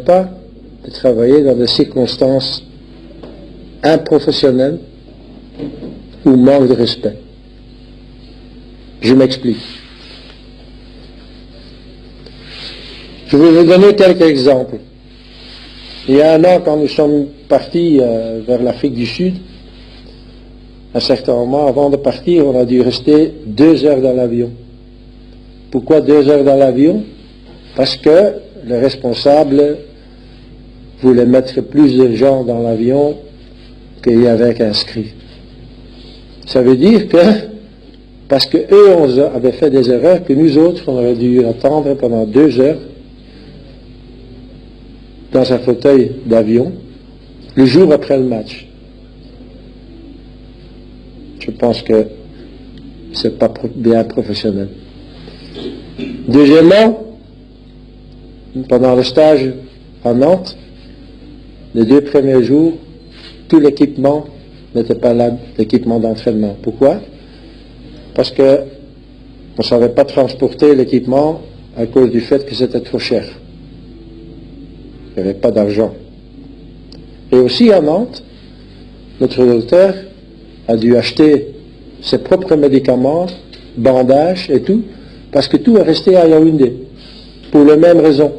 pas de travailler dans des circonstances improfessionnelles ou manque de respect. Je m'explique. Je vais vous donner quelques exemples. Il y a un an, quand nous sommes partis vers l'Afrique du Sud, à un certain moment, avant de partir, on a dû rester 2 heures dans l'avion. Pourquoi 2 heures dans l'avion? Parce que le responsable voulait mettre plus de gens dans l'avion qu'il y avait inscrits. Ça veut dire que, parce qu'eux avaient fait des erreurs, que nous autres, on aurait dû attendre pendant 2 heures dans un fauteuil d'avion, le jour après le match. Je pense que c'est pas bien professionnel. Deuxièmement, pendant le stage à Nantes, les 2 premiers jours, tout l'équipement n'était pas là, l'équipement d'entraînement. Pourquoi? Parce que on ne savait pas transporter l'équipement à cause du fait que c'était trop cher. Il n'y avait pas d'argent. Et aussi à Nantes, notre docteur a dû acheter ses propres médicaments, bandages et tout, parce que tout est resté à Yaoundé, pour les mêmes raisons.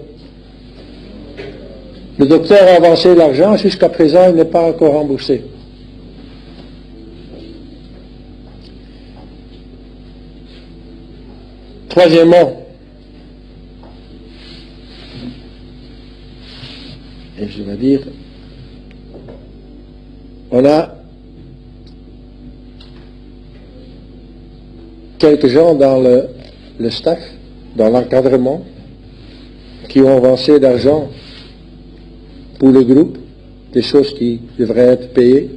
Le docteur a avancé l'argent, jusqu'à présent il n'est pas encore remboursé. Troisièmement, et je vais dire, on a quelques gens dans le staff, dans l'encadrement, qui ont avancé d'argent pour le groupe, des choses qui devraient être payées,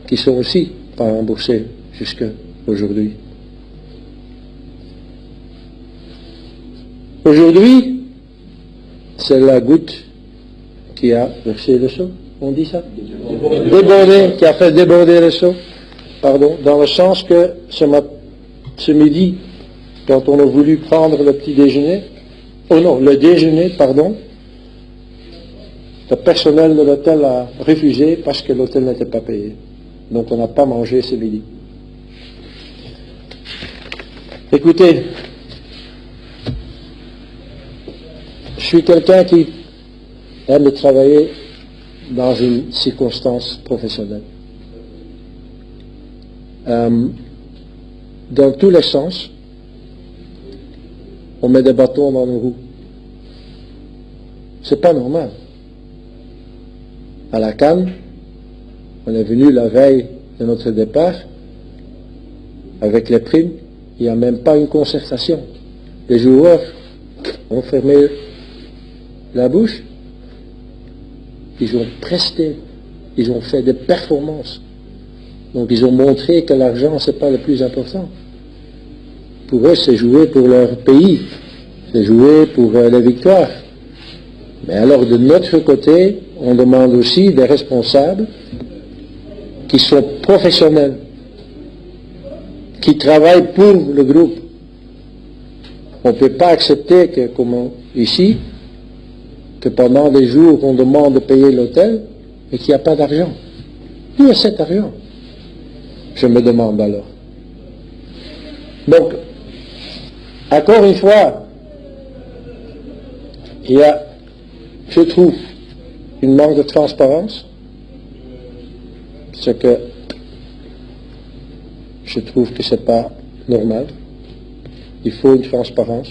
qui sont aussi pas remboursées jusqu'à aujourd'hui. Aujourd'hui, c'est la goutte qui a versé le seau, on dit ça? Débordé, qui a fait déborder le seau, pardon, dans le sens que ce midi, quand on a voulu prendre le petit déjeuner, le déjeuner, pardon, le personnel de l'hôtel a refusé parce que l'hôtel n'était pas payé. Donc on n'a pas mangé ce midi. Écoutez, je suis quelqu'un qui aime travailler dans une circonstance professionnelle. Dans tous les sens, on met des bâtons dans nos roues. C'est pas normal. À la Cannes, on est venu la veille de notre départ, avec les primes, il n'y a même pas une concertation. Les joueurs ont fermé la bouche, ils ont presté, ils ont fait des performances. Donc ils ont montré que l'argent, c'est pas le plus important. Pour eux, c'est jouer pour leur pays, c'est jouer pour les victoires. Mais alors de notre côté, on demande aussi des responsables qui sont professionnels, qui travaillent pour le groupe. On ne peut pas accepter que, comme ici, que pendant des jours on demande de payer l'hôtel et qu'il n'y a pas d'argent. D'où est cet argent? Je me demande alors. Donc, encore une fois, il y a, je trouve, une manque de transparence, ce que je trouve que c'est pas normal. Il faut une transparence,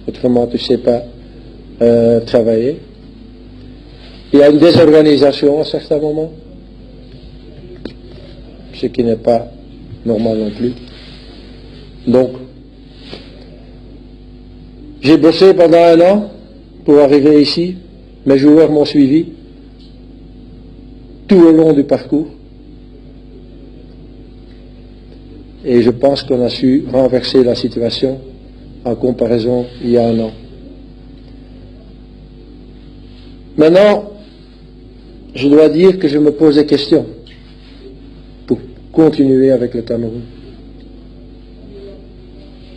autrement tu ne sais pas travailler. Il y a une désorganisation à certains moments, ce qui n'est pas normal non plus. Donc, j'ai bossé pendant 1 an pour arriver ici. Mes joueurs m'ont suivi tout au long du parcours. Et je pense qu'on a su renverser la situation en comparaison il y a 1 an. Maintenant, je dois dire que je me pose des questions pour continuer avec le Cameroun.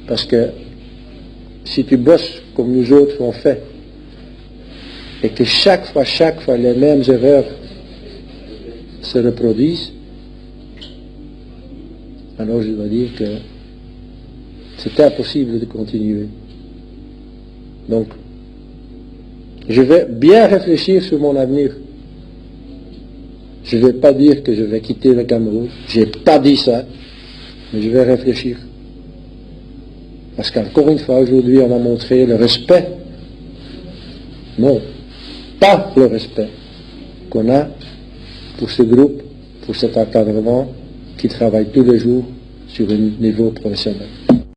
Parce que si tu bosses comme nous autres on fait, et que chaque fois, les mêmes erreurs se reproduisent, alors je dois dire que c'est impossible de continuer. Donc, je vais bien réfléchir sur mon avenir. Je ne vais pas dire que je vais quitter le Cameroun. Je n'ai pas dit ça, mais je vais réfléchir. Parce qu'encore une fois, aujourd'hui, on m'a montré le respect. Non, pas le respect qu'on a pour ce groupe, pour cet encadrement qui travaille tous les jours sur un niveau professionnel.